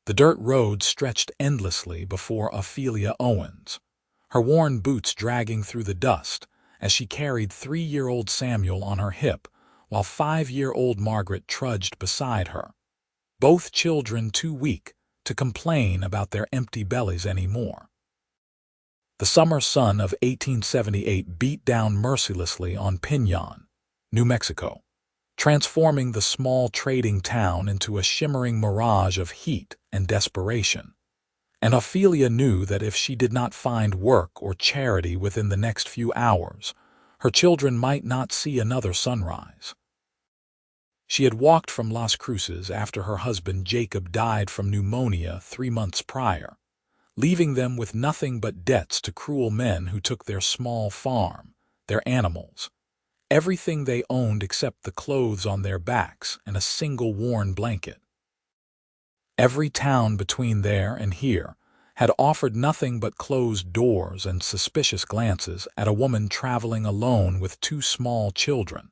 The dirt road stretched endlessly before Ophelia Owens, her worn boots dragging through the dust as she carried 3-year-old Samuel on her hip while 5-year-old Margaret trudged beside her, both children too weak to complain about their empty bellies anymore. The summer sun of 1878 beat down mercilessly on Piñon, New Mexico, transforming the small trading town into a shimmering mirage of heat and desperation. And Ophelia knew that if she did not find work or charity within the next few hours, her children might not see another sunrise. She had walked from Las Cruces after her husband Jacob died from pneumonia 3 months prior, leaving them with nothing but debts to cruel men who took their small farm, their animals, everything they owned except the clothes on their backs and a single worn blanket. Every town between there and here had offered nothing but closed doors and suspicious glances at a woman traveling alone with 2 small children,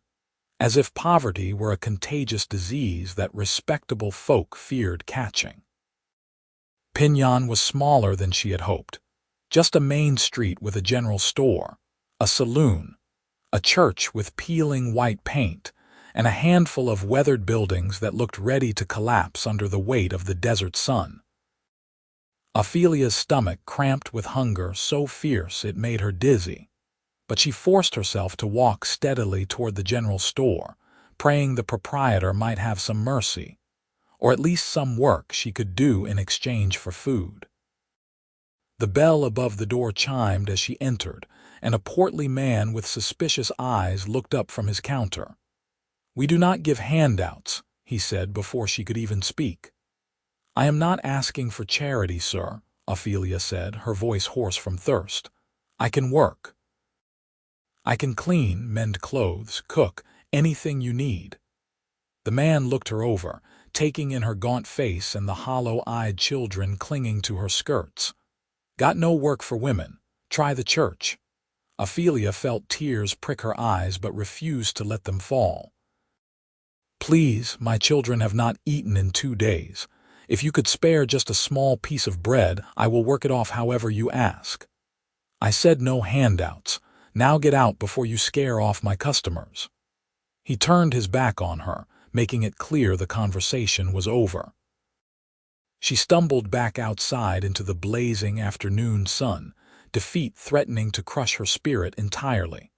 as if poverty were a contagious disease that respectable folk feared catching. Piñon was smaller than she had hoped, just a main street with a general store, a saloon, a church with peeling white paint, and a handful of weathered buildings that looked ready to collapse under the weight of the desert sun. Ophelia's stomach cramped with hunger so fierce it made her dizzy, but she forced herself to walk steadily toward the general store, praying the proprietor might have some mercy, or at least some work she could do in exchange for food. The bell above the door chimed as she entered, and a portly man with suspicious eyes looked up from his counter. "We do not give handouts," he said before she could even speak. "I am not asking for charity, sir," Ophelia said, her voice hoarse from thirst. "I can work. I can clean, mend clothes, cook, anything you need." The man looked her over, taking in her gaunt face and the hollow-eyed children clinging to her skirts. "Got no work for women. Try the church." Ophelia felt tears prick her eyes but refused to let them fall. "Please, my children have not eaten in 2 days. If you could spare just a small piece of bread, I will work it off however you ask." "I said no handouts. Now get out before you scare off my customers." He turned his back on her, making it clear the conversation was over. She stumbled back outside into the blazing afternoon sun, defeat threatening to crush her spirit entirely.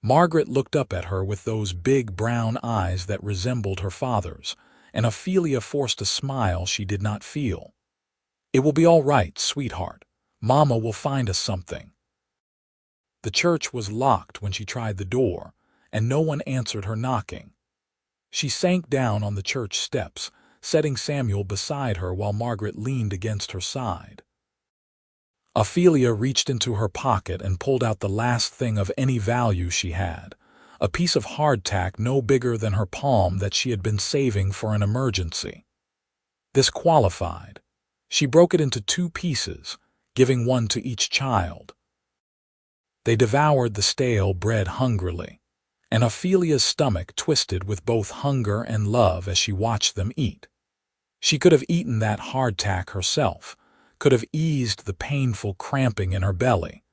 Margaret looked up at her with those big brown eyes that resembled her father's, and Ophelia forced a smile she did not feel. "It will be all right, sweetheart. Mama will find us something." The church was locked when she tried the door, and no one answered her knocking. She sank down on the church steps, setting Samuel beside her while Margaret leaned against her side. Ophelia reached into her pocket and pulled out the last thing of any value she had, a piece of hardtack no bigger than her palm that she had been saving for an emergency. This qualified. She broke it into 2 pieces, giving one to each child. They devoured the stale bread hungrily, and Ophelia's stomach twisted with both hunger and love as she watched them eat. She could have eaten that hardtack herself, could have eased the painful cramping in her belly,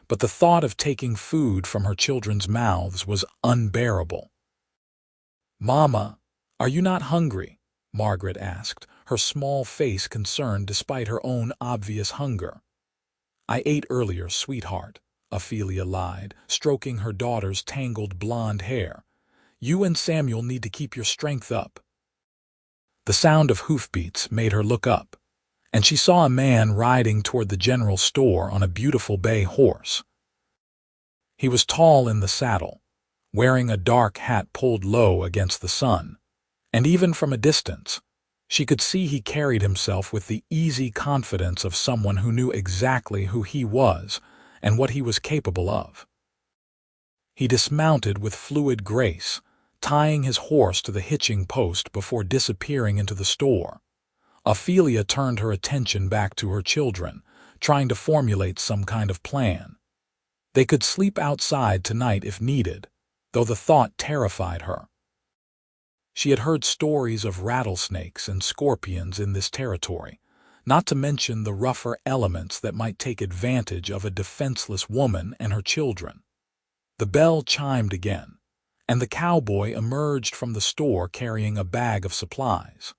but the thought of taking food from her children's mouths was unbearable. "Mama, are you not hungry?" Margaret asked, her small face concerned despite her own obvious hunger. "I ate earlier, sweetheart," Ophelia lied, stroking her daughter's tangled blonde hair. "You and Samuel need to keep your strength up." The sound of hoofbeats made her look up, and she saw a man riding toward the general store on a beautiful bay horse. He was tall in the saddle, wearing a dark hat pulled low against the sun, and even from a distance, she could see he carried himself with the easy confidence of someone who knew exactly who he was and what he was capable of. He dismounted with fluid grace, tying his horse to the hitching post before disappearing into the store. Ophelia turned her attention back to her children, trying to formulate some kind of plan. They could sleep outside tonight if needed, though the thought terrified her. She had heard stories of rattlesnakes and scorpions in this territory, not to mention the rougher elements that might take advantage of a defenseless woman and her children. The bell chimed again, and the cowboy emerged from the store carrying a bag of supplies.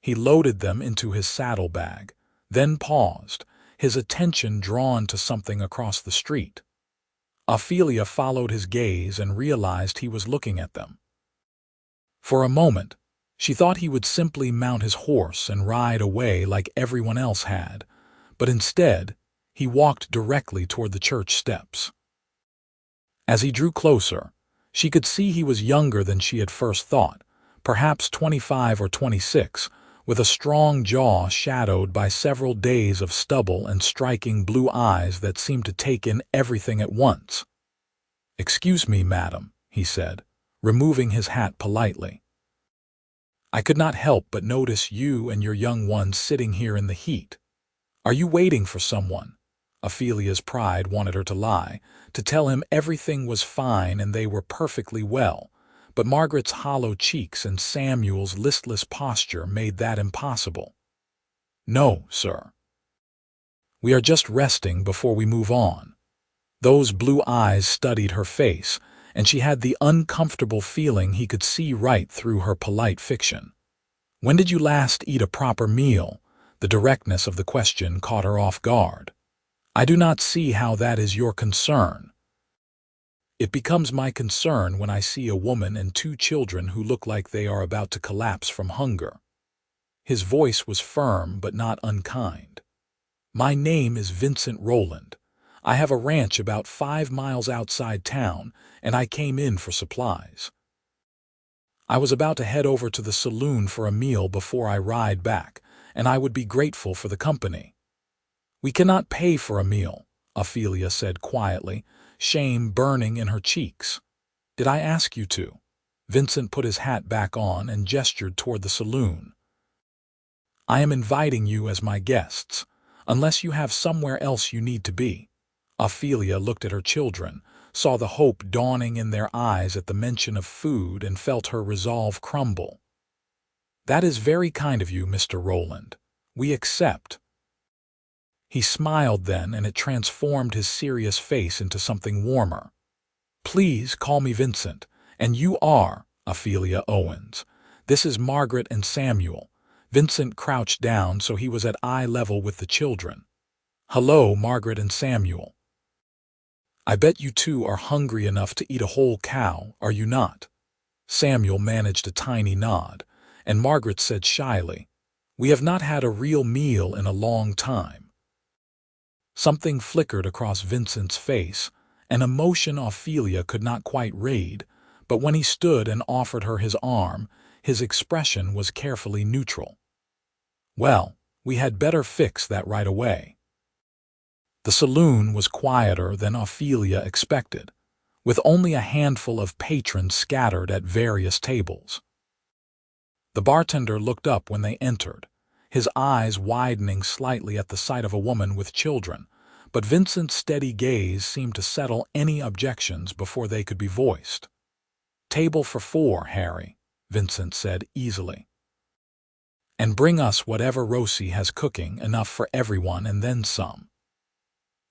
He loaded them into his saddlebag, then paused, his attention drawn to something across the street. Ophelia followed his gaze and realized he was looking at them. For a moment, she thought he would simply mount his horse and ride away like everyone else had, but instead, he walked directly toward the church steps. As he drew closer, she could see he was younger than she had first thought, perhaps 25 or 26, with a strong jaw shadowed by several days of stubble and striking blue eyes that seemed to take in everything at once. "Excuse me, madam," he said, removing his hat politely. "I could not help but notice you and your young ones sitting here in the heat. Are you waiting for someone?" Ophelia's pride wanted her to lie, to tell him everything was fine and they were perfectly well, but Margaret's hollow cheeks and Samuel's listless posture made that impossible. "No, sir. We are just resting before we move on." Those blue eyes studied her face, and she had the uncomfortable feeling he could see right through her polite fiction. "When did you last eat a proper meal?" The directness of the question caught her off guard. "I do not see how that is your concern." "It becomes my concern when I see a woman and 2 children who look like they are about to collapse from hunger." His voice was firm but not unkind. "My name is Vincent Rowland. I have a ranch about 5 miles outside town, and I came in for supplies. I was about to head over to the saloon for a meal before I ride back, and I would be grateful for the company." "We cannot pay for a meal," Ophelia said quietly, shame burning in her cheeks. "Did I ask you to?" Vincent put his hat back on and gestured toward the saloon. "I am inviting you as my guests, unless you have somewhere else you need to be." Ophelia looked at her children, saw the hope dawning in their eyes at the mention of food, and felt her resolve crumble. "That is very kind of you, Mr. Rowland. We accept." He smiled then, and it transformed his serious face into something warmer. "Please call me Vincent, and you are Ophelia Owens. This is Margaret and Samuel." Vincent crouched down so he was at eye level with the children. "Hello, Margaret and Samuel. I bet you 2 are hungry enough to eat a whole cow, are you not?" Samuel managed a tiny nod, and Margaret said shyly, "We have not had a real meal in a long time." Something flickered across Vincent's face, an emotion Ophelia could not quite read, but when he stood and offered her his arm, his expression was carefully neutral. "Well, we had better fix that right away." The saloon was quieter than Ophelia expected, with only a handful of patrons scattered at various tables. The bartender looked up when they entered, his eyes widening slightly at the sight of a woman with children, but Vincent's steady gaze seemed to settle any objections before they could be voiced. "Table for 4, Harry," Vincent said easily. "And bring us whatever Rosie has cooking, enough for everyone and then some."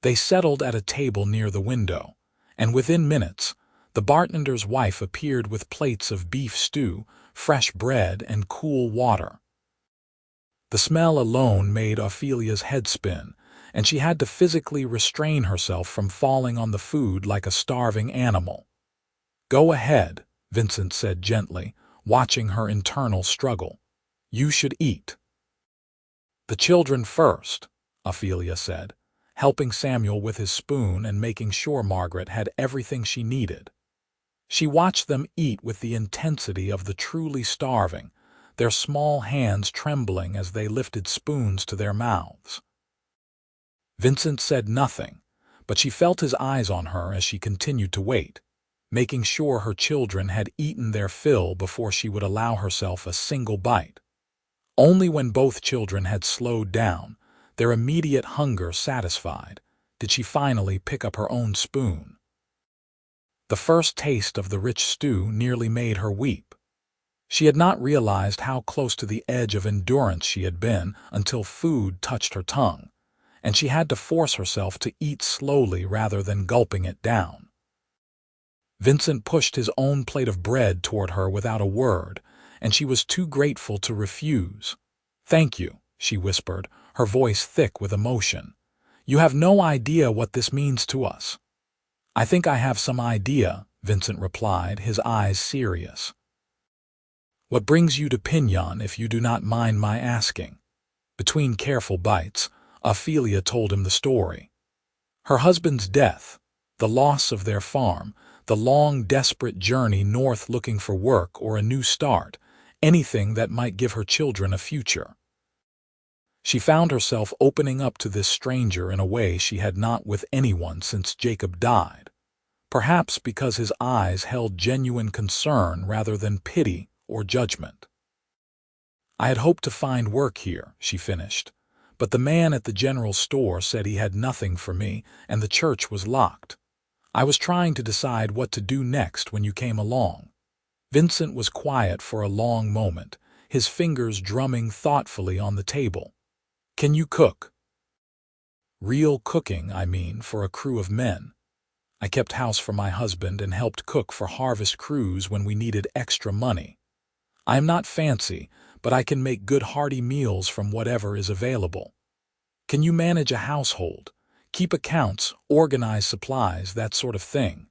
They settled at a table near the window, and within minutes, the bartender's wife appeared with plates of beef stew, fresh bread, and cool water. The smell alone made Ophelia's head spin, and she had to physically restrain herself from falling on the food like a starving animal. "Go ahead," Vincent said gently, watching her internal struggle. "You should eat." "The children first," Ophelia said, helping Samuel with his spoon and making sure Margaret had everything she needed. She watched them eat with the intensity of the truly starving, their small hands trembling as they lifted spoons to their mouths. Vincent said nothing, but she felt his eyes on her as she continued to wait, making sure her children had eaten their fill before she would allow herself a single bite. Only when both children had slowed down, their immediate hunger satisfied, did she finally pick up her own spoon. The first taste of the rich stew nearly made her weep. She had not realized how close to the edge of endurance she had been until food touched her tongue, and she had to force herself to eat slowly rather than gulping it down. Vincent pushed his own plate of bread toward her without a word, and she was too grateful to refuse. "Thank you," she whispered, her voice thick with emotion. "You have no idea what this means to us." "I think I have some idea," Vincent replied, his eyes serious. "What brings you to Pinyon, if you do not mind my asking?" Between careful bites, Ophelia told him the story. Her husband's death, the loss of their farm, the long, desperate journey north looking for work or a new start, anything that might give her children a future. She found herself opening up to this stranger in a way she had not with anyone since Jacob died, perhaps because his eyes held genuine concern rather than pity or judgment. "I had hoped to find work here," she finished, "but the man at the general store said he had nothing for me and the church was locked. I was trying to decide what to do next when you came along." Vincent was quiet for a long moment, his fingers drumming thoughtfully on the table. "Can you cook?" "Real cooking, I mean, for a crew of men. I kept house for my husband and helped cook for harvest crews when we needed extra money. I am not fancy, but I can make good hearty meals from whatever is available. Can you manage a household? Keep accounts, organize supplies, that sort of thing?"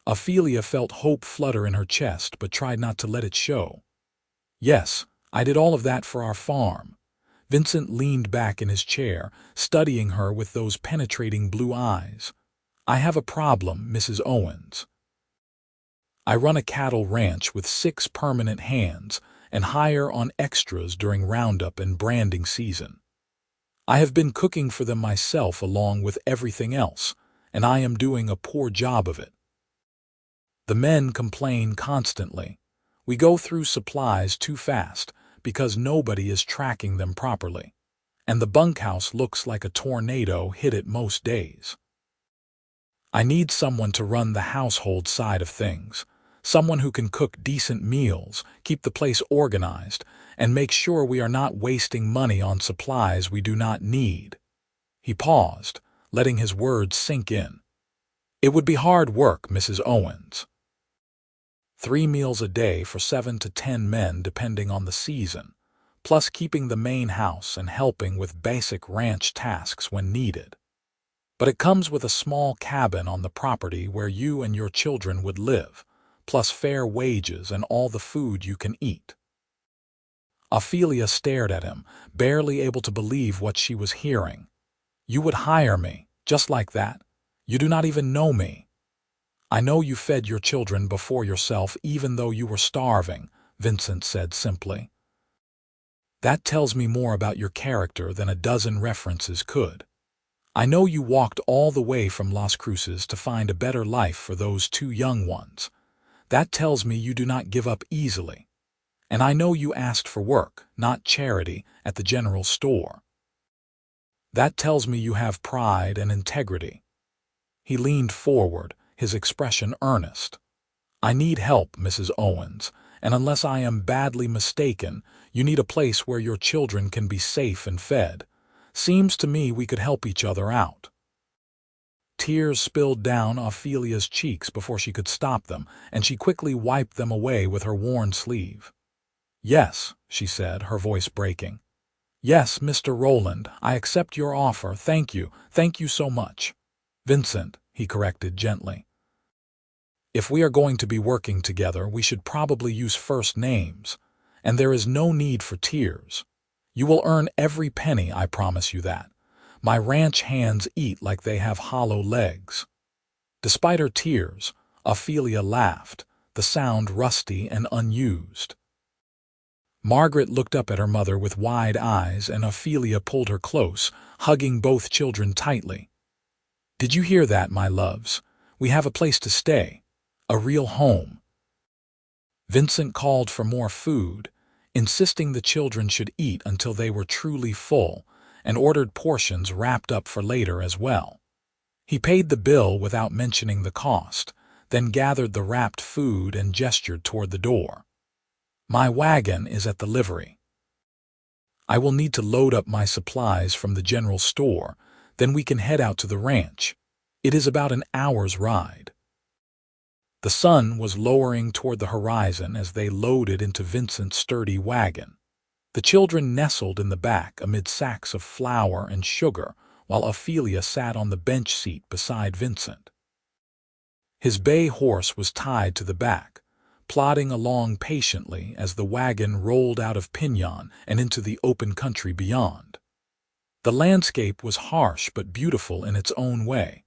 Ophelia felt hope flutter in her chest but tried not to let it show. "Yes, I did all of that for our farm." Vincent leaned back in his chair, studying her with those penetrating blue eyes. "I have a problem, Mrs. Owens. I run a cattle ranch with 6 permanent hands and hire on extras during roundup and branding season. I have been cooking for them myself along with everything else, and I am doing a poor job of it. The men complain constantly. We go through supplies too fast because nobody is tracking them properly, and the bunkhouse looks like a tornado hit it most days. I need someone to run the household side of things, someone who can cook decent meals, keep the place organized, and make sure we are not wasting money on supplies we do not need." He paused, letting his words sink in. "It would be hard work, Mrs. Owens. 3 meals a day for 7 to 10 men depending on the season, plus keeping the main house and helping with basic ranch tasks when needed. But it comes with a small cabin on the property where you and your children would live, plus fair wages and all the food you can eat." Ophelia stared at him, barely able to believe what she was hearing. "You would hire me, just like that? You do not even know me." "I know you fed your children before yourself even though you were starving," Vincent said simply. "That tells me more about your character than a dozen references could. I know you walked all the way from Las Cruces to find a better life for those 2 young ones. That tells me you do not give up easily. And I know you asked for work, not charity, at the general store. That tells me you have pride and integrity." He leaned forward, his expression earnest. "I need help, Mrs. Owens, and unless I am badly mistaken, you need a place where your children can be safe and fed. Seems to me we could help each other out." Tears spilled down Ophelia's cheeks before she could stop them, and she quickly wiped them away with her worn sleeve. "Yes," she said, her voice breaking. "Yes, Mr. Rowland, I accept your offer. Thank you so much." "Vincent," he corrected gently. "If we are going to be working together, we should probably use first names, and there is no need for tears. You will earn every penny, I promise you that. My ranch hands eat like they have hollow legs." Despite her tears, Ophelia laughed, the sound rusty and unused. Margaret looked up at her mother with wide eyes, and Ophelia pulled her close, hugging both children tightly. "Did you hear that, my loves? We have a place to stay, a real home." Vincent called for more food, insisting the children should eat until they were truly full, and ordered portions wrapped up for later as well. He paid the bill without mentioning the cost, then gathered the wrapped food and gestured toward the door. My wagon is at the livery. I will need to load up my supplies from the general store, then we can head out to the ranch. It is about an hour's ride. The sun was lowering toward the horizon as they loaded into Vincent's sturdy wagon. The children nestled in the back amid sacks of flour and sugar, while Ophelia sat on the bench seat beside Vincent. His bay horse was tied to the back, plodding along patiently as the wagon rolled out of Pinyon and into the open country beyond. The landscape was harsh but beautiful in its own way,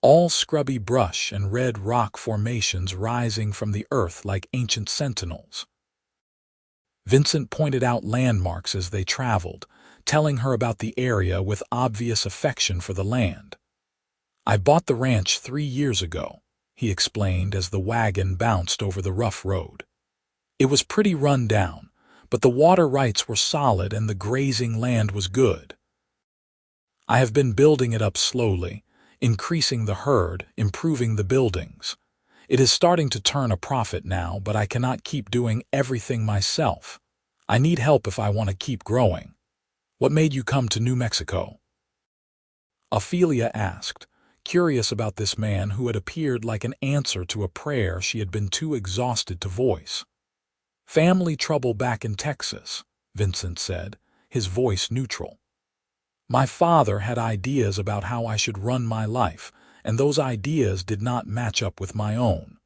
all scrubby brush and red rock formations rising from the earth like ancient sentinels. Vincent pointed out landmarks as they traveled, telling her about the area with obvious affection for the land. I bought the ranch 3 years ago, he explained as the wagon bounced over the rough road. It was pretty run down, but the water rights were solid and the grazing land was good. I have been building it up slowly, increasing the herd, improving the buildings. It is starting to turn a profit now, but I cannot keep doing everything myself. I need help if I want to keep growing. What made you come to New Mexico? Ophelia asked, curious about this man who had appeared like an answer to a prayer she had been too exhausted to voice. Family trouble back in Texas, Vincent said, his voice neutral. My father had ideas about how I should run my life, and those ideas did not match up with my own.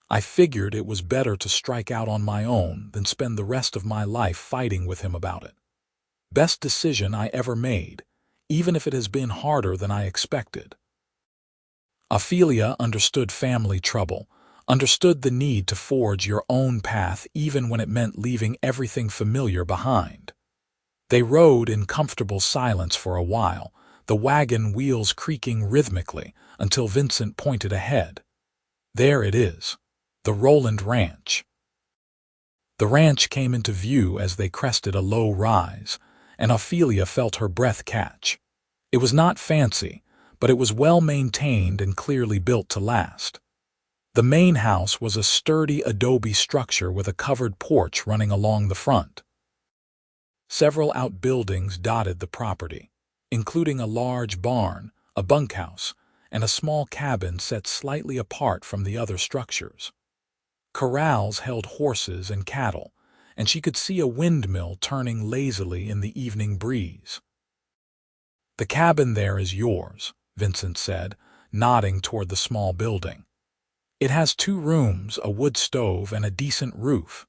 I figured it was better to strike out on my own than spend the rest of my life fighting with him about it. Best decision I ever made, even if it has been harder than I expected. Ophelia understood family trouble, understood the need to forge your own path even when it meant leaving everything familiar behind. They rode in comfortable silence for a while, the wagon wheels creaking rhythmically until Vincent pointed ahead. There it is, the Rowland Ranch. The ranch came into view as they crested a low rise, and Ophelia felt her breath catch. It was not fancy, but it was well maintained and clearly built to last. The main house was a sturdy adobe structure with a covered porch running along the front. Several outbuildings dotted the property, including a large barn, a bunkhouse, and a small cabin set slightly apart from the other structures. Corrals held horses and cattle, and she could see a windmill turning lazily in the evening breeze. The cabin there is yours, Vincent said, nodding toward the small building. It has 2 rooms, a wood stove, and a decent roof.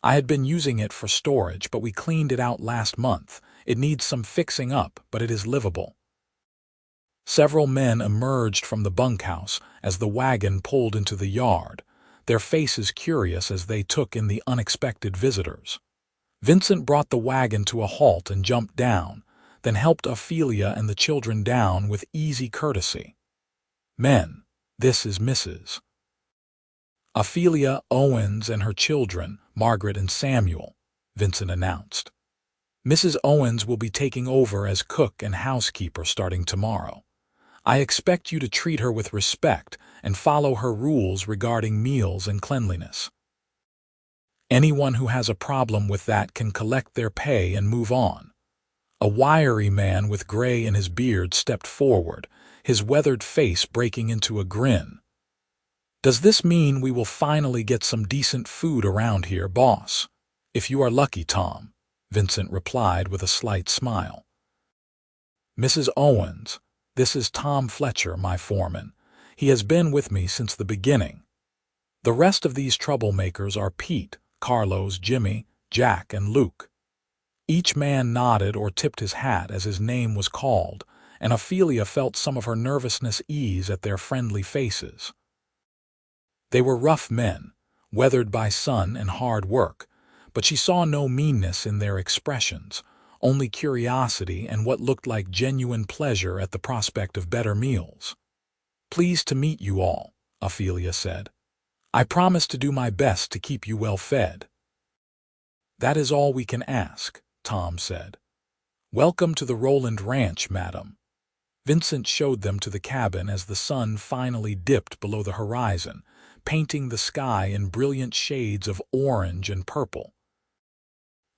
I had been using it for storage, but we cleaned it out last month. It needs some fixing up, but it is livable. Several men emerged from the bunkhouse as the wagon pulled into the yard, their faces curious as they took in the unexpected visitors. Vincent brought the wagon to a halt and jumped down, then helped Ophelia and the children down with easy courtesy. Men, this is Mrs. Ophelia Owens and her children, Margaret and Samuel, Vincent announced. Mrs. Owens will be taking over as cook and housekeeper starting tomorrow. I expect you to treat her with respect and follow her rules regarding meals and cleanliness. Anyone who has a problem with that can collect their pay and move on. A wiry man with gray in his beard stepped forward, his weathered face breaking into a grin. Does this mean we will finally get some decent food around here, boss? If you are lucky, Tom, Vincent replied with a slight smile. Mrs. Owens, this is Tom Fletcher, my foreman. He has been with me since the beginning. The rest of these troublemakers are Pete, Carlos, Jimmy, Jack, and Luke. Each man nodded or tipped his hat as his name was called, and Ophelia felt some of her nervousness ease at their friendly faces. They were rough men, weathered by sun and hard work, but she saw no meanness in their expressions, only curiosity and what looked like genuine pleasure at the prospect of better meals. Pleased to meet you all, Ophelia said. I promise to do my best to keep you well fed. That is all we can ask, Tom said. Welcome to the Rowland Ranch, madam. Vincent showed them to the cabin as the sun finally dipped below the horizon, painting the sky in brilliant shades of orange and purple.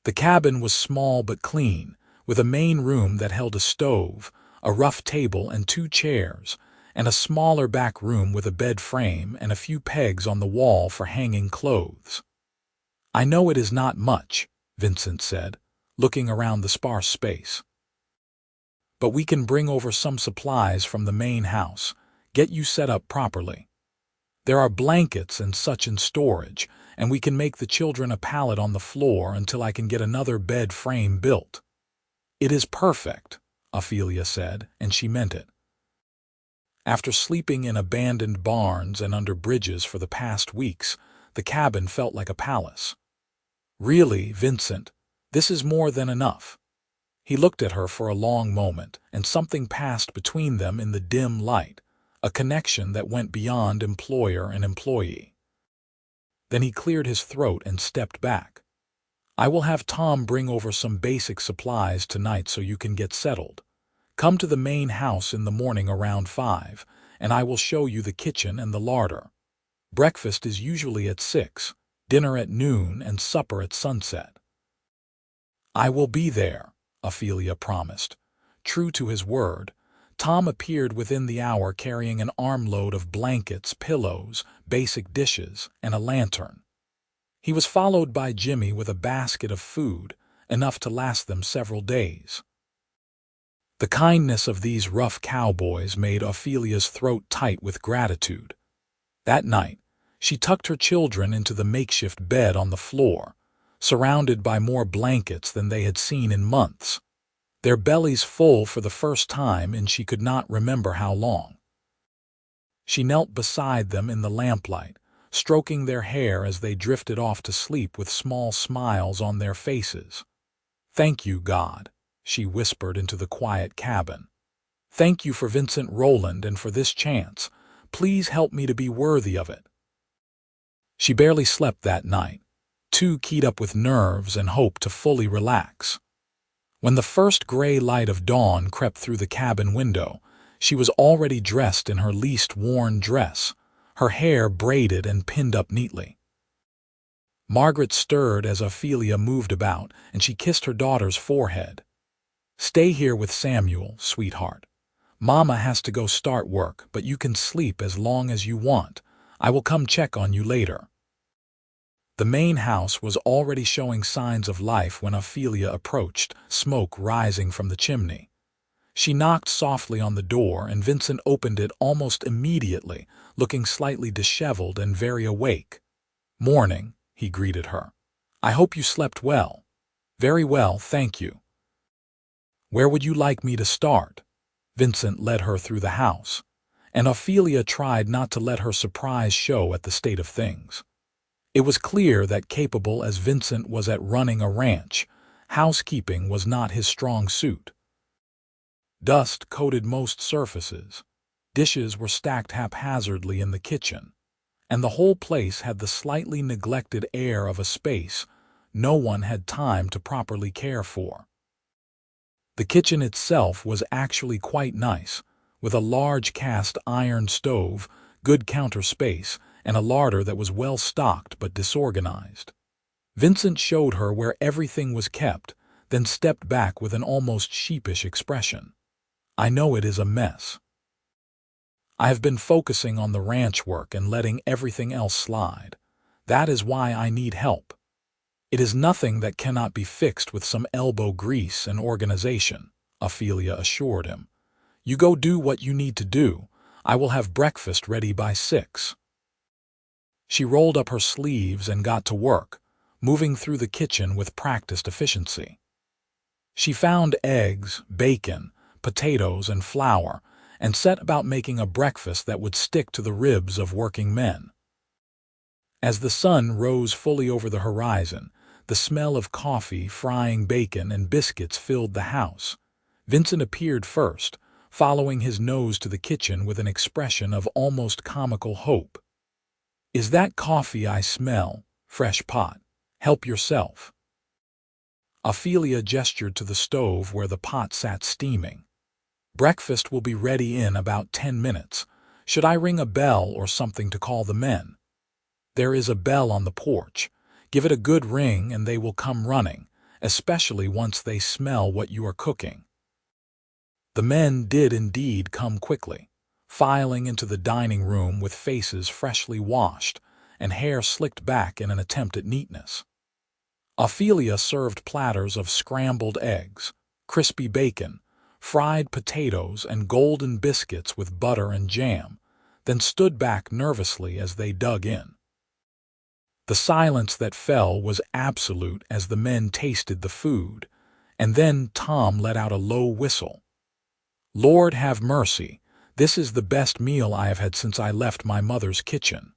The cabin was small but clean, with a main room that held a stove, a rough table and 2 chairs, and a smaller back room with a bed frame and a few pegs on the wall for hanging clothes. "I know it is not much," Vincent said, looking around the sparse space. "But we can bring over some supplies from the main house, get you set up properly. There are blankets and such in storage, and we can make the children a pallet on the floor until I can get another bed frame built." "It is perfect," Ophelia said, and she meant it. After sleeping in abandoned barns and under bridges for the past weeks, the cabin felt like a palace. "Really, Vincent, this is more than enough." He looked at her for a long moment, and something passed between them in the dim light, a connection that went beyond employer and employee. Then he cleared his throat and stepped back. "I will have Tom bring over some basic supplies tonight so you can get settled. Come to the main house in the morning around 5, and I will show you the kitchen and the larder. Breakfast is usually at 6, dinner at noon, and supper at sunset." "I will be there," Ophelia promised. True to his word, Tom appeared within the hour carrying an armload of blankets, pillows, basic dishes, and a lantern. He was followed by Jimmy with a basket of food, enough to last them several days. The kindness of these rough cowboys made Ophelia's throat tight with gratitude. That night, she tucked her children into the makeshift bed on the floor, surrounded by more blankets than they had seen in months, their bellies full for the first time in she could not remember how long. She knelt beside them in the lamplight, stroking their hair as they drifted off to sleep with small smiles on their faces. "Thank you, God," she whispered into the quiet cabin. "Thank you for Vincent Rowland and for this chance. Please help me to be worthy of it." She barely slept that night, too keyed up with nerves and hope to fully relax. When the first gray light of dawn crept through the cabin window, she was already dressed in her least worn dress, her hair braided and pinned up neatly. Margaret stirred as Ophelia moved about, and she kissed her daughter's forehead. "Stay here with Samuel, sweetheart. Mama has to go start work, but you can sleep as long as you want. I will come check on you later." The main house was already showing signs of life when Ophelia approached, smoke rising from the chimney. She knocked softly on the door, and Vincent opened it almost immediately, looking slightly disheveled and very awake. "Morning," he greeted her. "I hope you slept well." "Very well, thank you." "Where would you like me to start?" Vincent led her through the house, and Ophelia tried not to let her surprise show at the state of things. It was clear that, capable as Vincent was at running a ranch, housekeeping was not his strong suit. Dust coated most surfaces, dishes were stacked haphazardly in the kitchen, and the whole place had the slightly neglected air of a space no one had time to properly care for. The kitchen itself was actually quite nice, with a large cast iron stove, good counter space, and a larder that was well stocked but disorganized. Vincent showed her where everything was kept, then stepped back with an almost sheepish expression. "I know it is a mess. I have been focusing on the ranch work and letting everything else slide. That is why I need help. It is nothing that cannot be fixed with some elbow grease and organization," Ophelia assured him. "You go do what you need to do. I will have breakfast ready by 6. She rolled up her sleeves and got to work, moving through the kitchen with practiced efficiency. She found eggs, bacon, potatoes, and flour, and set about making a breakfast that would stick to the ribs of working men. As the sun rose fully over the horizon, the smell of coffee, frying bacon, and biscuits filled the house. Vincent appeared first, following his nose to the kitchen with an expression of almost comical hope. "Is that coffee I smell? Fresh pot. Help yourself." Ophelia gestured to the stove where the pot sat steaming. "Breakfast will be ready in about 10 minutes. Should I ring a bell or something to call the men?" There is a bell on the porch. Give it a good ring and they will come running, especially once they smell what you are cooking." The men did indeed come quickly, filing into the dining room with faces freshly washed and hair slicked back in an attempt at neatness. Ophelia served platters of scrambled eggs, crispy bacon, fried potatoes, and golden biscuits with butter and jam, then stood back nervously as they dug in. The silence that fell was absolute as the men tasted the food, and then Tom let out a low whistle. "Lord have mercy, this is the best meal I have had since I left my mother's kitchen."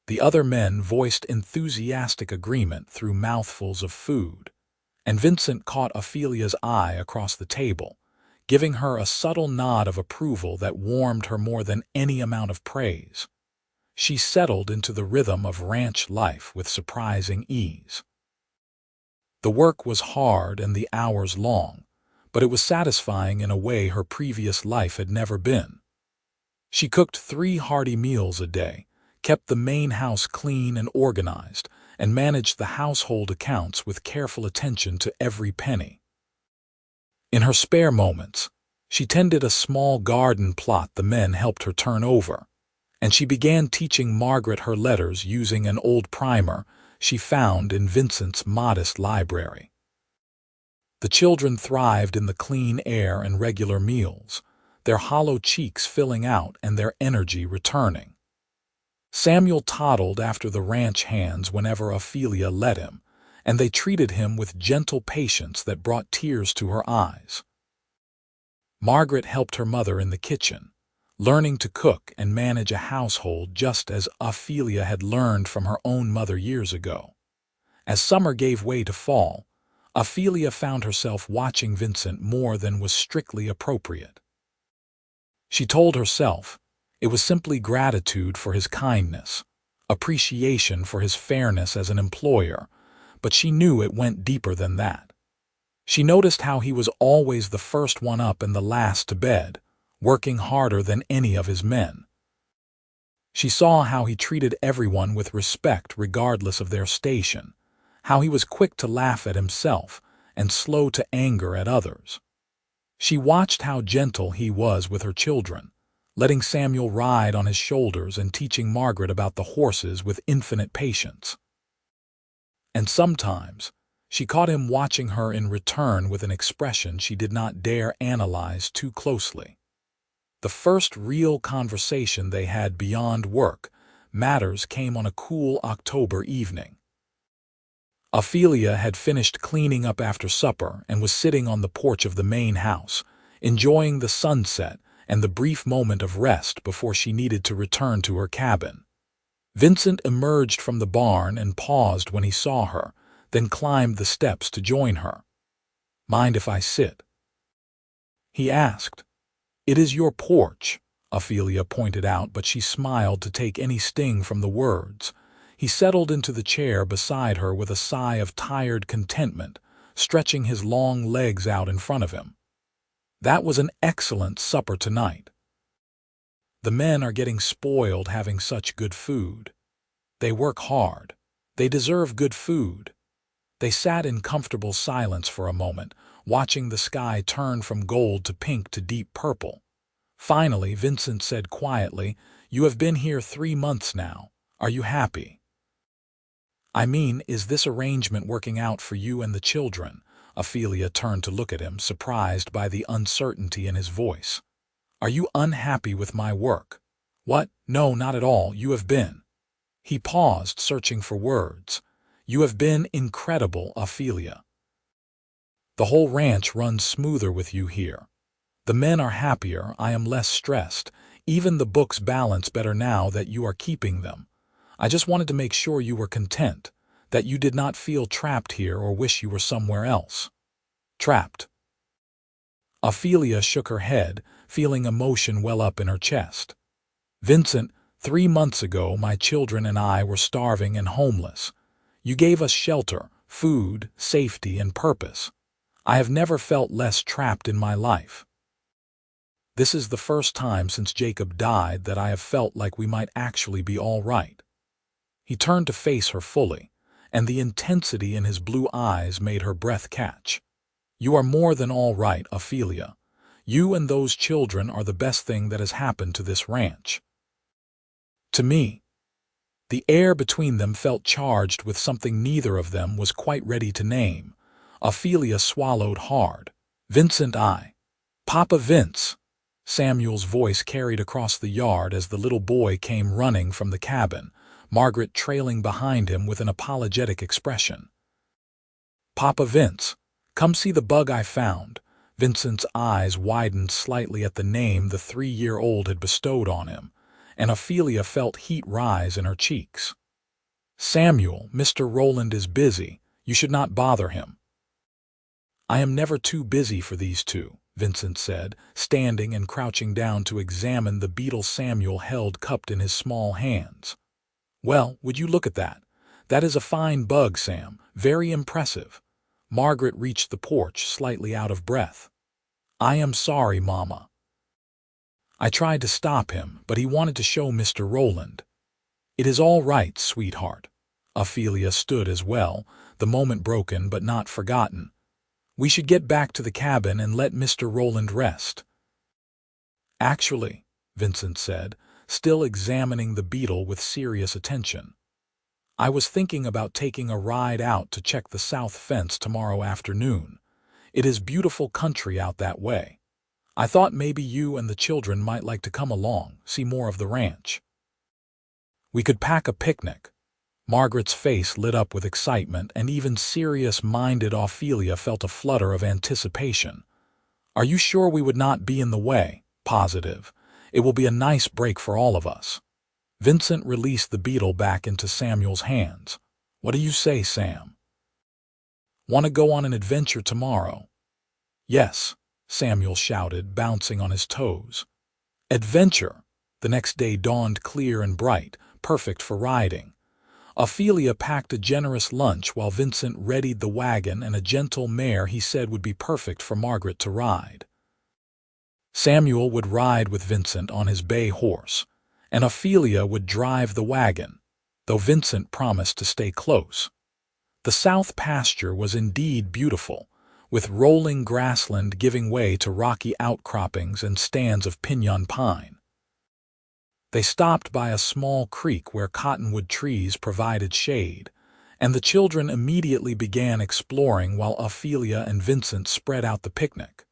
The other men voiced enthusiastic agreement through mouthfuls of food, and Vincent caught Ophelia's eye across the table, giving her a subtle nod of approval that warmed her more than any amount of praise. She settled into the rhythm of ranch life with surprising ease. The work was hard and the hours long, but it was satisfying in a way her previous life had never been. She cooked 3 hearty meals a day, kept the main house clean and organized, and managed the household accounts with careful attention to every penny. In her spare moments, she tended a small garden plot the men helped her turn over, and she began teaching Margaret her letters using an old primer she found in Vincent's modest library. The children thrived in the clean air and regular meals, their hollow cheeks filling out and their energy returning. Samuel toddled after the ranch hands whenever Ophelia let him, and they treated him with gentle patience that brought tears to her eyes. Margaret helped her mother in the kitchen, learning to cook and manage a household just as Ophelia had learned from her own mother years ago. As summer gave way to fall, Ophelia found herself watching Vincent more than was strictly appropriate. She told herself it was simply gratitude for his kindness, appreciation for his fairness as an employer, but she knew it went deeper than that. She noticed how he was always the first one up and the last to bed, working harder than any of his men. She saw how he treated everyone with respect regardless of their station, how he was quick to laugh at himself and slow to anger at others. She watched how gentle he was with her children, letting Samuel ride on his shoulders and teaching Margaret about the horses with infinite patience. And sometimes, she caught him watching her in return with an expression she did not dare analyze too closely. The first real conversation they had beyond work matters came on a cool October evening. Ophelia had finished cleaning up after supper and was sitting on the porch of the main house, enjoying the sunset and the brief moment of rest before she needed to return to her cabin. Vincent emerged from the barn and paused when he saw her, then climbed the steps to join her. "Mind if I sit?" he asked. "It is your porch," Ophelia pointed out, but she smiled to take any sting from the words. He settled into the chair beside her with a sigh of tired contentment, stretching his long legs out in front of him. "That was an excellent supper tonight. The men are getting spoiled having such good food. They work hard. They deserve good food." They sat in comfortable silence for a moment, watching the sky turn from gold to pink to deep purple. Finally, Vincent said quietly, "You have been here 3 months now. Are you happy?" "I mean, is this arrangement working out for you and the children?" Ophelia turned to look at him, surprised by the uncertainty in his voice. "Are you unhappy with my work?" "What? No, not at all. You have been—" He paused, searching for words. "You have been incredible, Ophelia. The whole ranch runs smoother with you here. The men are happier, I am less stressed. Even the books balance better now that you are keeping them. I just wanted to make sure you were content, that you did not feel trapped here or wish you were somewhere else." "Trapped?" Ophelia shook her head, feeling emotion well up in her chest. "Vincent, 3 months ago my children and I were starving and homeless. You gave us shelter, food, safety, and purpose. I have never felt less trapped in my life. This is the first time since Jacob died that I have felt like we might actually be all right." He turned to face her fully, and the intensity in his blue eyes made her breath catch. "You are more than all right, Ophelia. You and those children are the best thing that has happened to this ranch." To me. The air between them felt charged with something neither of them was quite ready to name. Ophelia swallowed hard. "Vincent, Papa Vince." Samuel's voice carried across the yard as the little boy came running from the cabin, Margaret trailing behind him with an apologetic expression. "Papa Vince, come see the bug I found." Vincent's eyes widened slightly at the name the 3-year-old had bestowed on him, and Ophelia felt heat rise in her cheeks. "Samuel, Mr. Rowland is busy. You should not bother him." "I am never too busy for these two," Vincent said, standing and crouching down to examine the beetle Samuel held cupped in his small hands. "Well, would you look at that? That is a fine bug, Sam. Very impressive." Margaret reached the porch, slightly out of breath. "I am sorry, Mama." I tried to stop him, but he wanted to show Mr. Rowland. "It is all right, sweetheart." Ophelia stood as well, the moment broken but not forgotten. "We should get back to the cabin and let Mr. Rowland rest." "Actually," Vincent said, still examining the beetle with serious attention, "I was thinking about taking a ride out to check the south fence tomorrow afternoon. It is beautiful country out that way. I thought maybe you and the children might like to come along, see more of the ranch. We could pack a picnic." Margaret's face lit up with excitement, and even serious-minded Ophelia felt a flutter of anticipation. "Are you sure we would not be in the way?" "Positive. It will be a nice break for all of us." Vincent released the beetle back into Samuel's hands. "What do you say, Sam? Want to go on an adventure tomorrow?" "Yes," Samuel shouted, bouncing on his toes. Adventure! The next day dawned clear and bright, perfect for riding. Ophelia packed a generous lunch while Vincent readied the wagon and a gentle mare he said would be perfect for Margaret to ride. Samuel would ride with Vincent on his bay horse, and Ophelia would drive the wagon, though Vincent promised to stay close. The south pasture was indeed beautiful, with rolling grassland giving way to rocky outcroppings and stands of piñon pine. They stopped by a small creek where cottonwood trees provided shade, and the children immediately began exploring while Ophelia and Vincent spread out the picnic.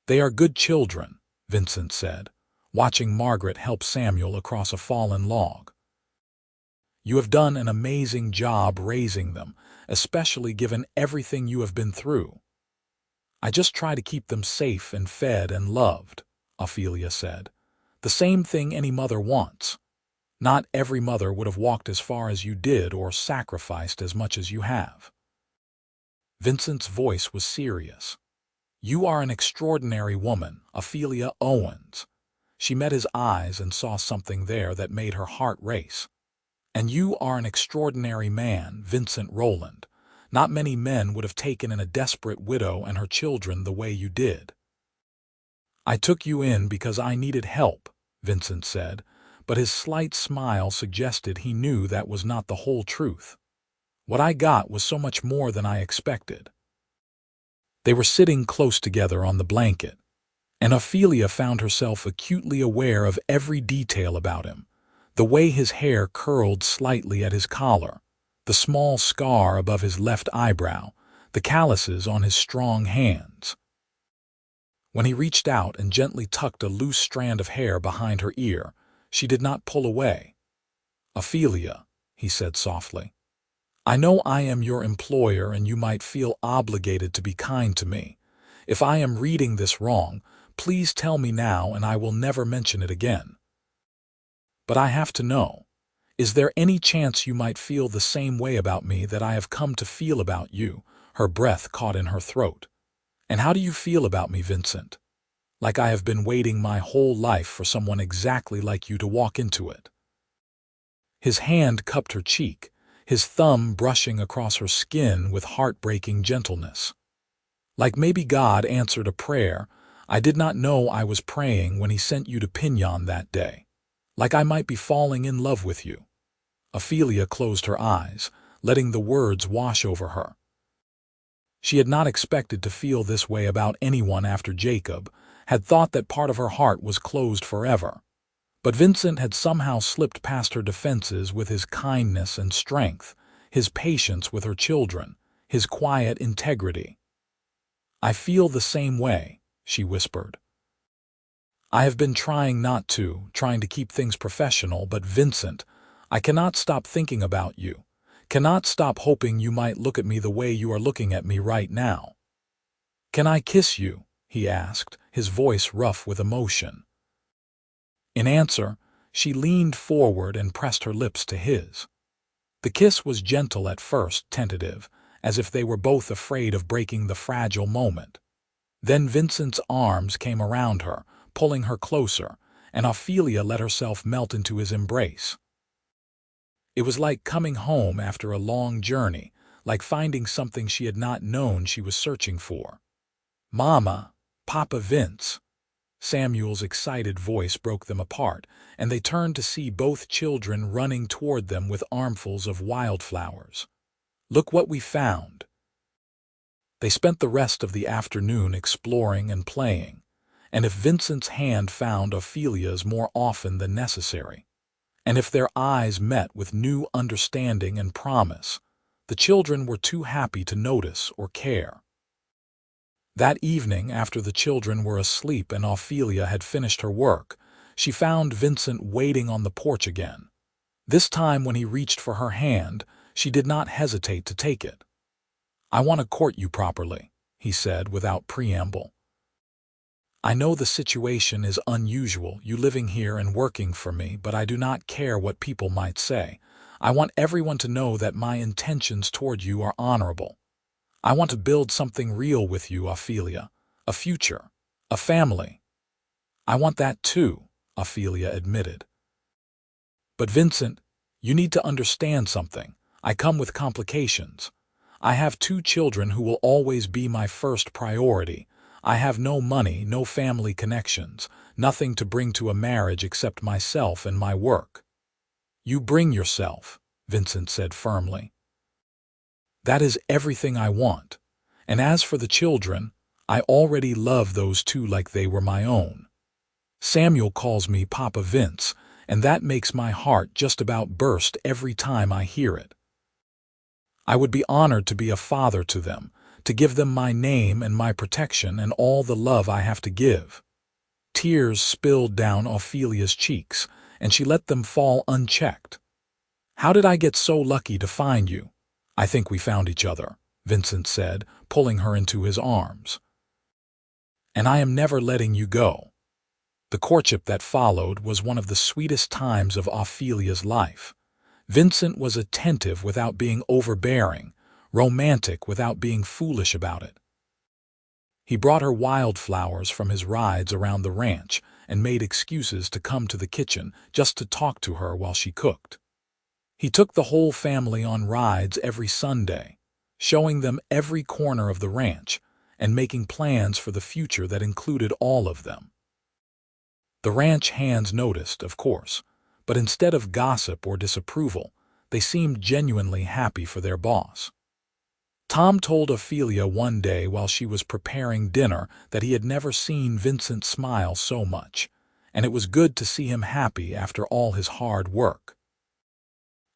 "They are good children," Vincent said, watching Margaret help Samuel across a fallen log. "You have done an amazing job raising them, especially given everything you have been through." "I just try to keep them safe and fed and loved," Ophelia said. "The same thing any mother wants. Not every mother would have walked as far as you did or sacrificed as much as you have." Vincent's voice was serious. "You are an extraordinary woman, Ophelia Owens." She met his eyes and saw something there that made her heart race. "And you are an extraordinary man, Vincent Rowland. Not many men would have taken in a desperate widow and her children the way you did." "I took you in because I needed help," Vincent said, but his slight smile suggested he knew that was not the whole truth. "What I got was so much more than I expected." They were sitting close together on the blanket, and Ophelia found herself acutely aware of every detail about him: the way his hair curled slightly at his collar, the small scar above his left eyebrow, the calluses on his strong hands. When he reached out and gently tucked a loose strand of hair behind her ear, she did not pull away. "Ophelia," he said softly, "I know I am your employer and you might feel obligated to be kind to me. If I am reading this wrong, please tell me now and I will never mention it again. But I have to know, is there any chance you might feel the same way about me that I have come to feel about you?" Her breath caught in her throat. "And how do you feel about me, Vincent? Like I have been waiting my whole life for someone exactly like you to walk into it." His hand cupped her cheek, his thumb brushing across her skin with heartbreaking gentleness. "Like maybe God answered a prayer I did not know I was praying when he sent you to Piñon that day. Like I might be falling in love with you." Ophelia closed her eyes, letting the words wash over her. She had not expected to feel this way about anyone after Jacob, had thought that part of her heart was closed forever. But Vincent had somehow slipped past her defenses with his kindness and strength, his patience with her children, his quiet integrity. "I feel the same way," she whispered. "I have been trying to keep things professional, but Vincent, I cannot stop thinking about you, cannot stop hoping you might look at me the way you are looking at me right now." "Can I kiss you?" he asked, his voice rough with emotion. In answer, she leaned forward and pressed her lips to his. The kiss was gentle at first, tentative, as if they were both afraid of breaking the fragile moment. Then Vincent's arms came around her, pulling her closer, and Ophelia let herself melt into his embrace. It was like coming home after a long journey, like finding something she had not known she was searching for. "Mama, Papa Vince." Samuel's excited voice broke them apart, and they turned to see both children running toward them with armfuls of wildflowers. "Look what we found." They spent the rest of the afternoon exploring and playing, and if Vincent's hand found Ophelia's more often than necessary, and if their eyes met with new understanding and promise, the children were too happy to notice or care. That evening, after the children were asleep and Ophelia had finished her work, she found Vincent waiting on the porch again. This time when he reached for her hand, she did not hesitate to take it. "I want to court you properly," he said without preamble. "I know the situation is unusual, you living here and working for me, but I do not care what people might say. I want everyone to know that my intentions toward you are honorable. I want to build something real with you, Ophelia, a future, a family." "I want that too," Ophelia admitted. "But Vincent, you need to understand something. I come with complications. I have 2 children who will always be my first priority. I have no money, no family connections, nothing to bring to a marriage except myself and my work." "You bring yourself," Vincent said firmly. "That is everything I want. And as for the children, I already love those 2 like they were my own. Samuel calls me Papa Vince, and that makes my heart just about burst every time I hear it. I would be honored to be a father to them, to give them my name and my protection and all the love I have to give." Tears spilled down Ophelia's cheeks, and she let them fall unchecked. "How did I get so lucky to find you?" "I think we found each other," Vincent said, pulling her into his arms. "And I am never letting you go." The courtship that followed was one of the sweetest times of Ophelia's life. Vincent was attentive without being overbearing, romantic without being foolish about it. He brought her wildflowers from his rides around the ranch and made excuses to come to the kitchen just to talk to her while she cooked. He took the whole family on rides every Sunday, showing them every corner of the ranch and making plans for the future that included all of them. The ranch hands noticed, of course, but instead of gossip or disapproval, they seemed genuinely happy for their boss. Tom told Ophelia one day while she was preparing dinner that he had never seen Vincent smile so much, and it was good to see him happy after all his hard work.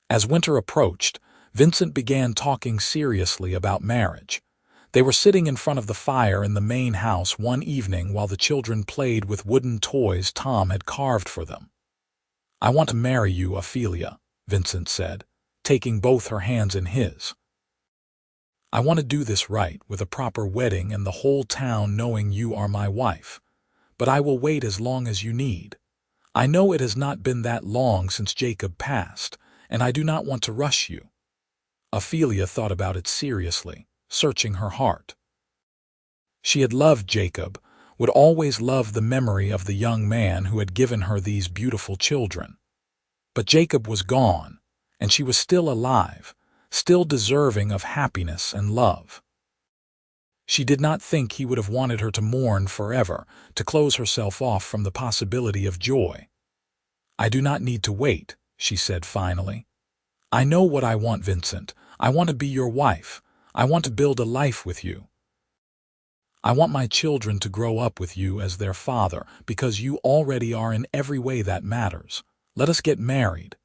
As winter approached, Vincent began talking seriously about marriage. They were sitting in front of the fire in the main house one evening while the children played with wooden toys Tom had carved for them. "I want to marry you, Ophelia," Vincent said, taking both her hands in his. "I want to do this right, with a proper wedding and the whole town knowing you are my wife. But I will wait as long as you need. I know it has not been that long since Jacob passed, and I do not want to rush you." Ophelia thought about it seriously, searching her heart. She had loved Jacob, would always love the memory of the young man who had given her these beautiful children. But Jacob was gone, and she was still alive, still deserving of happiness and love. She did not think he would have wanted her to mourn forever, to close herself off from the possibility of joy. "I do not need to wait," she said finally. I know what I want, Vincent. I want to be your wife. I want to build a life with you. I want my children to grow up with you as their father, because you already are in every way that matters. Let us get married."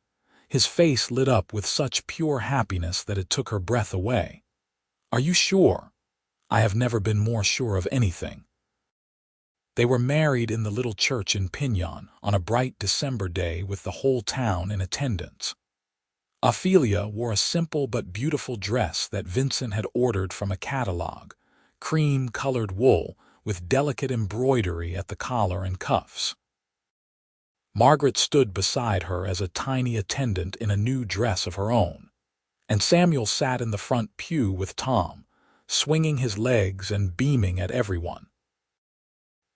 His face lit up with such pure happiness that it took her breath away. "Are you sure?" "I have never been more sure of anything." They were married in the little church in Pinyon on a bright December day with the whole town in attendance. Ophelia wore a simple but beautiful dress that Vincent had ordered from a catalog, cream-colored wool with delicate embroidery at the collar and cuffs. Margaret stood beside her as a tiny attendant in a new dress of her own, and Samuel sat in the front pew with Tom, swinging his legs and beaming at everyone.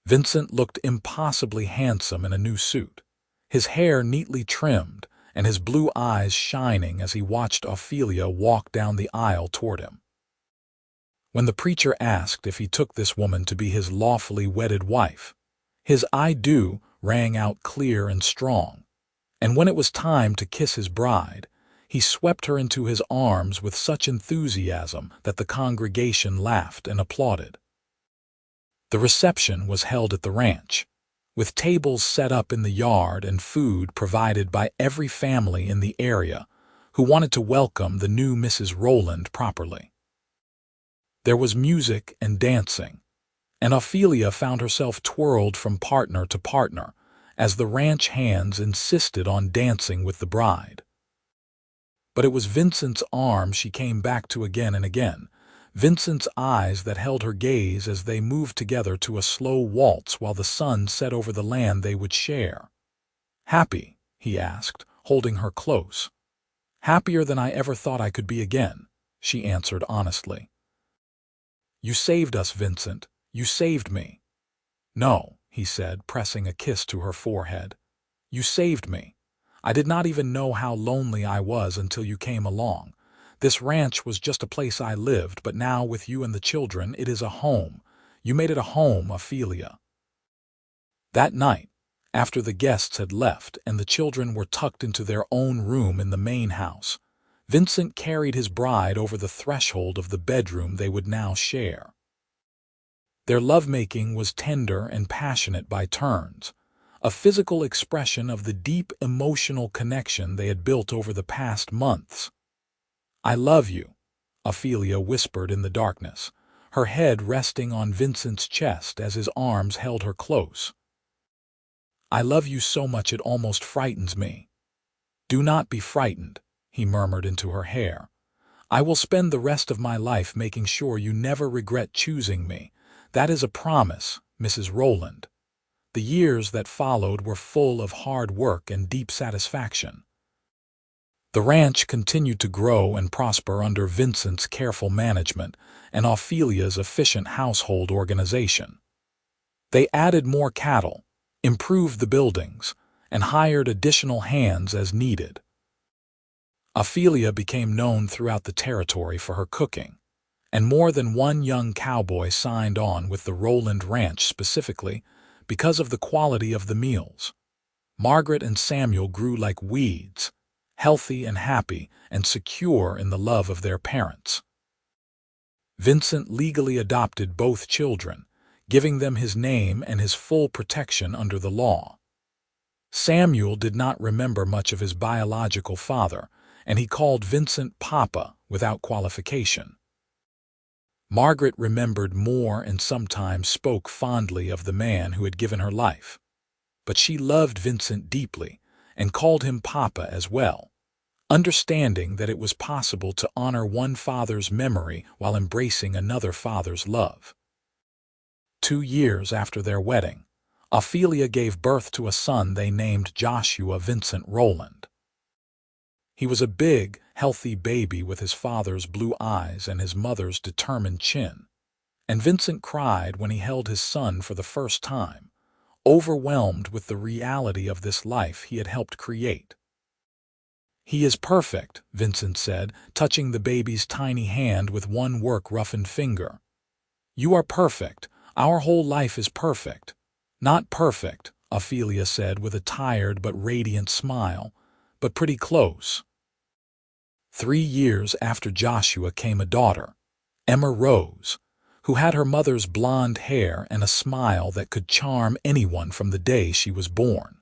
Vincent looked impossibly handsome in a new suit, his hair neatly trimmed and his blue eyes shining as he watched Ophelia walk down the aisle toward him. When the preacher asked if he took this woman to be his lawfully wedded wife, his "I do" rang out clear and strong, and when it was time to kiss his bride, he swept her into his arms with such enthusiasm that the congregation laughed and applauded. The reception was held at the ranch, with tables set up in the yard and food provided by every family in the area who wanted to welcome the new Mrs. Rowland properly. There was music and dancing, and Ophelia found herself twirled from partner to partner as the ranch hands insisted on dancing with the bride. But it was Vincent's arm she came back to again and again, Vincent's eyes that held her gaze as they moved together to a slow waltz while the sun set over the land they would share. "Happy?" he asked, holding her close. "Happier than I ever thought I could be again," she answered honestly. "You saved us, Vincent. You saved me." "No," he said, pressing a kiss to her forehead. "You saved me. I did not even know how lonely I was until you came along. This ranch was just a place I lived, but now with you and the children, it is a home. You made it a home, Ophelia." That night, after the guests had left and the children were tucked into their own room in the main house, Vincent carried his bride over the threshold of the bedroom they would now share. Their lovemaking was tender and passionate by turns, a physical expression of the deep emotional connection they had built over the past months. "I love you," Ophelia whispered in the darkness, her head resting on Vincent's chest as his arms held her close. "I love you so much it almost frightens me." "Do not be frightened," he murmured into her hair. "I will spend the rest of my life making sure you never regret choosing me. That is a promise, Mrs. Rowland." The years that followed were full of hard work and deep satisfaction. The ranch continued to grow and prosper under Vincent's careful management and Ophelia's efficient household organization. They added more cattle, improved the buildings, and hired additional hands as needed. Ophelia became known throughout the territory for her cooking, and more than one young cowboy signed on with the Rowland Ranch specifically because of the quality of the meals. Margaret and Samuel grew like weeds, healthy and happy and secure in the love of their parents. Vincent legally adopted both children, giving them his name and his full protection under the law. Samuel did not remember much of his biological father, and he called Vincent Papa without qualification. Margaret remembered more and sometimes spoke fondly of the man who had given her life. But she loved Vincent deeply and called him Papa as well, understanding that it was possible to honor one father's memory while embracing another father's love. 2 years after their wedding, Ophelia gave birth to a son they named Joshua Vincent Rowland. He was a big, healthy baby with his father's blue eyes and his mother's determined chin, and Vincent cried when he held his son for the first time, overwhelmed with the reality of this life he had helped create. "He is perfect," Vincent said, touching the baby's tiny hand with one work-roughened finger. "You are perfect. Our whole life is perfect." "Not perfect," Ophelia said with a tired but radiant smile, "but pretty close." 3 years after Joshua came a daughter, Emma Rose, who had her mother's blonde hair and a smile that could charm anyone from the day she was born.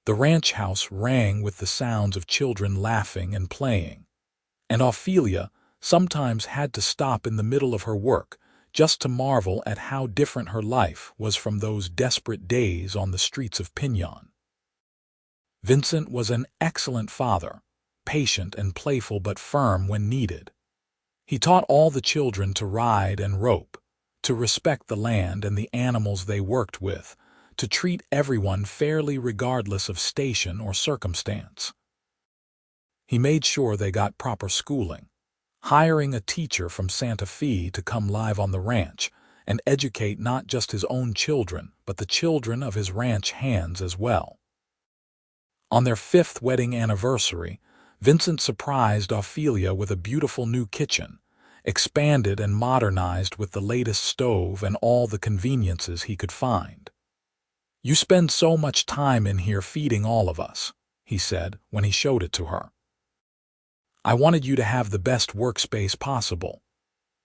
The ranch house rang with the sounds of children laughing and playing, and Ophelia sometimes had to stop in the middle of her work just to marvel at how different her life was from those desperate days on the streets of Pinyon. Vincent was an excellent father, patient and playful but firm when needed. He taught all the children to ride and rope, to respect the land and the animals they worked with, to treat everyone fairly regardless of station or circumstance. He made sure they got proper schooling, hiring a teacher from Santa Fe to come live on the ranch and educate not just his own children, but the children of his ranch hands as well. On their 5th wedding anniversary, Vincent surprised Ophelia with a beautiful new kitchen, expanded and modernized with the latest stove and all the conveniences he could find. "You spend so much time in here feeding all of us," he said when he showed it to her. "I wanted you to have the best workspace possible."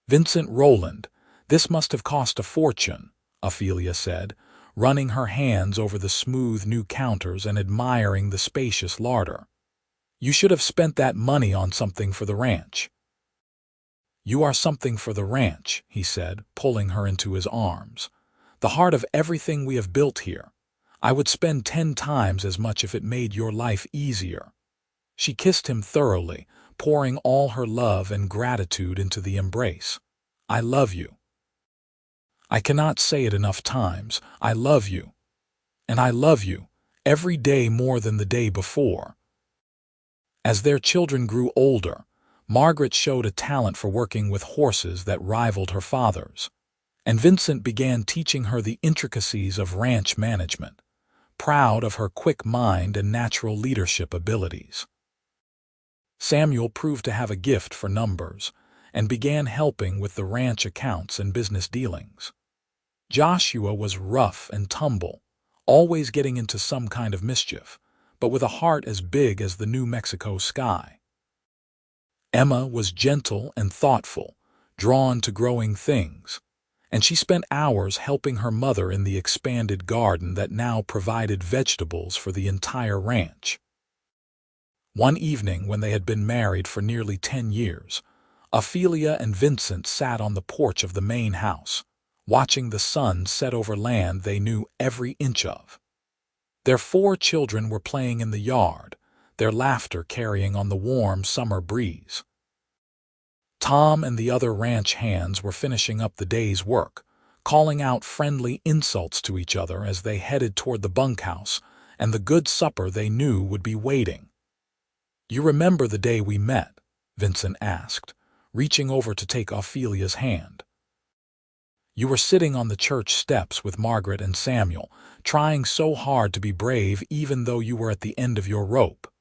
"Vincent Rowland, this must have cost a fortune," Ophelia said, running her hands over the smooth new counters and admiring the spacious larder. "You should have spent that money on something for the ranch." "You are something for the ranch," he said, pulling her into his arms. "The heart of everything we have built here. I would spend 10 times as much if it made your life easier." She kissed him thoroughly, pouring all her love and gratitude into the embrace. "I love you. I cannot say it enough times. I love you. And I love you, every day more than the day before." As their children grew older, Margaret showed a talent for working with horses that rivaled her father's, and Vincent began teaching her the intricacies of ranch management, proud of her quick mind and natural leadership abilities. Samuel proved to have a gift for numbers and began helping with the ranch accounts and business dealings. Joshua was rough and tumble, always getting into some kind of mischief, but with a heart as big as the New Mexico sky. Emma was gentle and thoughtful, drawn to growing things, and she spent hours helping her mother in the expanded garden that now provided vegetables for the entire ranch. One evening when they had been married for nearly 10 years, Ophelia and Vincent sat on the porch of the main house, watching the sun set over land they knew every inch of. Their 4 children were playing in the yard, their laughter carrying on the warm summer breeze. Tom and the other ranch hands were finishing up the day's work, calling out friendly insults to each other as they headed toward the bunkhouse and the good supper they knew would be waiting. "You remember the day we met?" Vincent asked, reaching over to take Ophelia's hand. "You were sitting on the church steps with Margaret and Samuel, trying so hard to be brave even though you were at the end of your rope."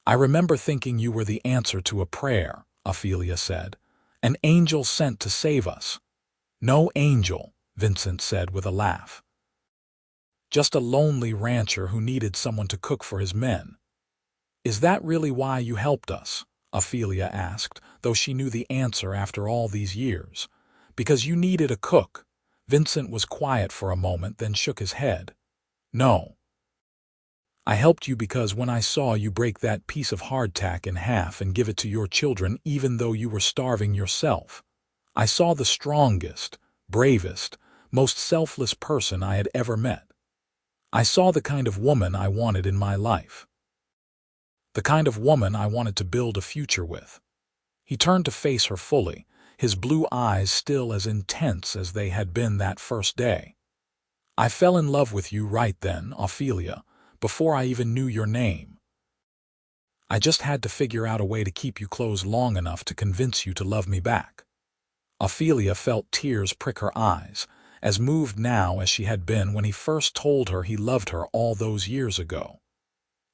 "I remember thinking you were the answer to a prayer," Ophelia said. "An angel sent to save us." "No angel," Vincent said with a laugh. "Just a lonely rancher who needed someone to cook for his men." "Is that really why you helped us?" Ophelia asked, though she knew the answer after all these years. "Because you needed a cook." Vincent was quiet for a moment, then shook his head. "No. I helped you because when I saw you break that piece of hardtack in half and give it to your children even though you were starving yourself, I saw the strongest, bravest, most selfless person I had ever met. I saw the kind of woman I wanted in my life. The kind of woman I wanted to build a future with." He turned to face her fully, his blue eyes still as intense as they had been that first day. "I fell in love with you right then, Ophelia, before I even knew your name. I just had to figure out a way to keep you closed long enough to convince you to love me back." Ophelia felt tears prick her eyes, as moved now as she had been when he first told her he loved her all those years ago.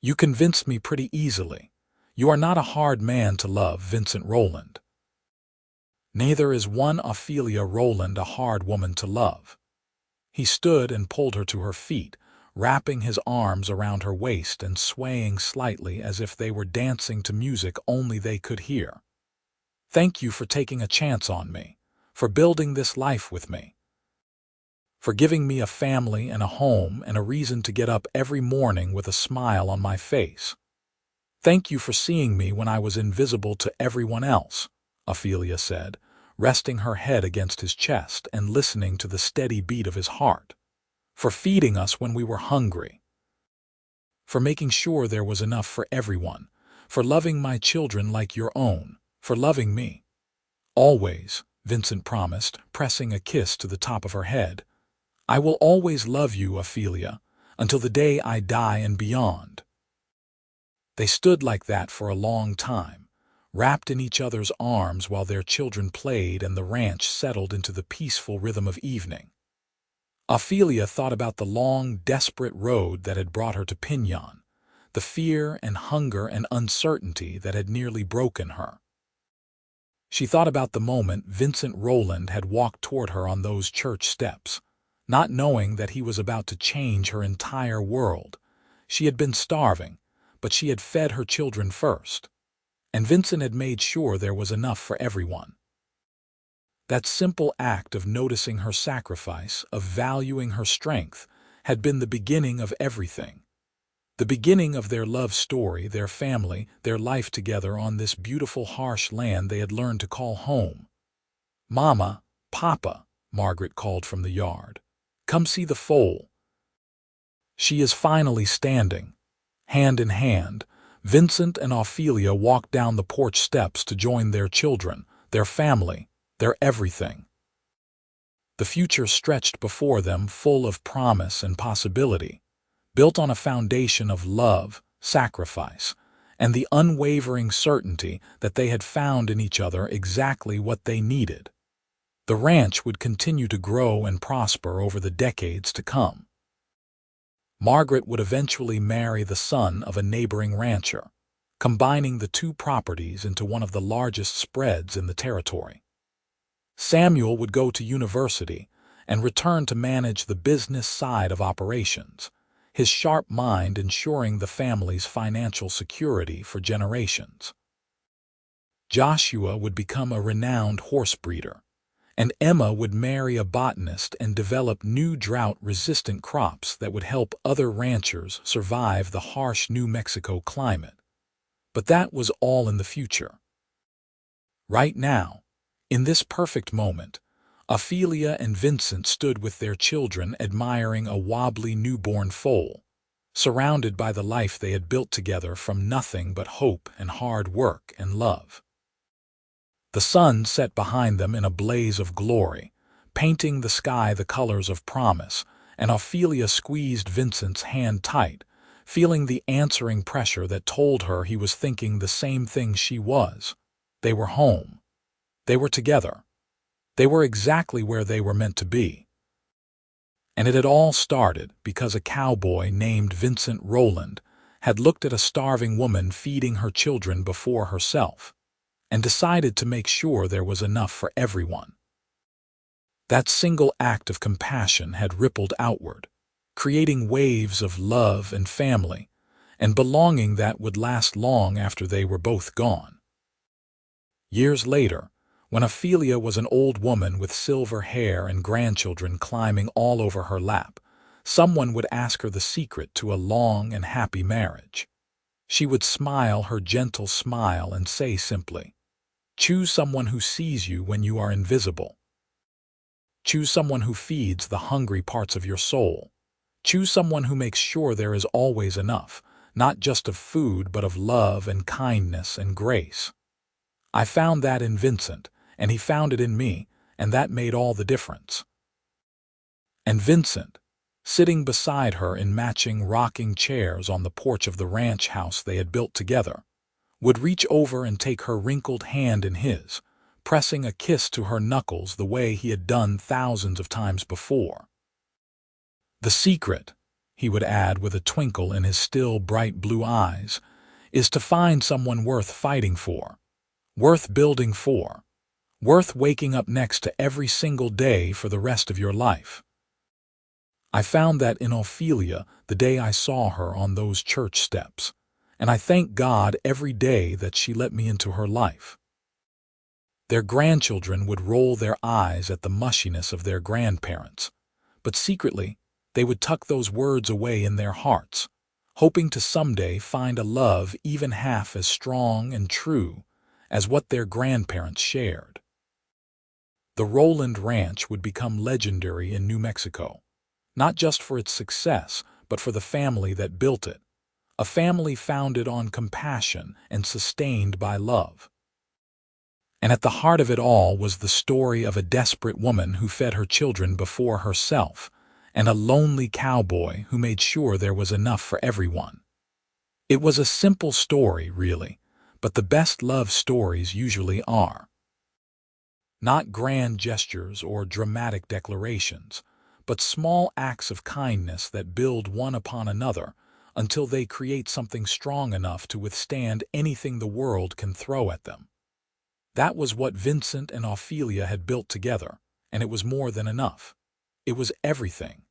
"You convinced me pretty easily. You are not a hard man to love, Vincent Rowland." "Neither is one Ophelia Rowland a hard woman to love." He stood and pulled her to her feet, wrapping his arms around her waist and swaying slightly as if they were dancing to music only they could hear. "Thank you for taking a chance on me, for building this life with me, for giving me a family and a home and a reason to get up every morning with a smile on my face. Thank you for seeing me when I was invisible to everyone else," Ophelia said, resting her head against his chest and listening to the steady beat of his heart. "For feeding us when we were hungry, for making sure there was enough for everyone, for loving my children like your own, for loving me." "Always," Vincent promised, pressing a kiss to the top of her head. "I will always love you, Ophelia, until the day I die and beyond." They stood like that for a long time, wrapped in each other's arms while their children played and the ranch settled into the peaceful rhythm of evening. Ophelia thought about the long, desperate road that had brought her to Pinyon, the fear and hunger and uncertainty that had nearly broken her. She thought about the moment Vincent Rowland had walked toward her on those church steps, not knowing that he was about to change her entire world. She had been starving, but she had fed her children first, and Vincent had made sure there was enough for everyone. That simple act of noticing her sacrifice, of valuing her strength, had been the beginning of everything. The beginning of their love story, their family, their life together on this beautiful, harsh land they had learned to call home. "Mama, Papa," Margaret called from the yard. "Come see the foal." She is finally standing. Hand in hand, Vincent and Ophelia walked down the porch steps to join their children, their family, their everything. The future stretched before them, full of promise and possibility, built on a foundation of love, sacrifice, and the unwavering certainty that they had found in each other exactly what they needed. The ranch would continue to grow and prosper over the decades to come. Margaret would eventually marry the son of a neighboring rancher, combining the two properties into one of the largest spreads in the territory. Samuel would go to university and return to manage the business side of operations, his sharp mind ensuring the family's financial security for generations. Joshua would become a renowned horse breeder, and Emma would marry a botanist and develop new drought-resistant crops that would help other ranchers survive the harsh New Mexico climate. But that was all in the future. Right now, in this perfect moment, Ophelia and Vincent stood with their children admiring a wobbly newborn foal, surrounded by the life they had built together from nothing but hope and hard work and love. The sun set behind them in a blaze of glory, painting the sky the colors of promise, and Ophelia squeezed Vincent's hand tight, feeling the answering pressure that told her he was thinking the same thing she was. They were home. They were together. They were exactly where they were meant to be. And it had all started because a cowboy named Vincent Rowland had looked at a starving woman feeding her children before herself, and decided to make sure there was enough for everyone. That single act of compassion had rippled outward, creating waves of love and family and belonging that would last long after they were both gone. Years later, when Ophelia was an old woman with silver hair and grandchildren climbing all over her lap, someone would ask her the secret to a long and happy marriage. She would smile her gentle smile and say simply, "Choose someone who sees you when you are invisible. Choose someone who feeds the hungry parts of your soul. Choose someone who makes sure there is always enough, not just of food but of love and kindness and grace." I found that in Vincent, and he found it in me, and that made all the difference. And Vincent, sitting beside her in matching rocking chairs on the porch of the ranch house they had built together, would reach over and take her wrinkled hand in his, pressing a kiss to her knuckles the way he had done thousands of times before. "The secret," he would add with a twinkle in his still bright blue eyes, "is to find someone worth fighting for, worth building for, worth waking up next to every single day for the rest of your life." I found that in Ophelia the day I saw her on those church steps, and I thank God every day that she let me into her life. Their grandchildren would roll their eyes at the mushiness of their grandparents, but secretly they would tuck those words away in their hearts, hoping to someday find a love even half as strong and true as what their grandparents shared. The Rowland Ranch would become legendary in New Mexico, not just for its success, but for the family that built it, a family founded on compassion and sustained by love. And at the heart of it all was the story of a desperate woman who fed her children before herself, and a lonely cowboy who made sure there was enough for everyone. It was a simple story, really, but the best love stories usually are. Not grand gestures or dramatic declarations, but small acts of kindness that build one upon another until they create something strong enough to withstand anything the world can throw at them. That was what Vincent and Ophelia had built together, and it was more than enough. It was everything.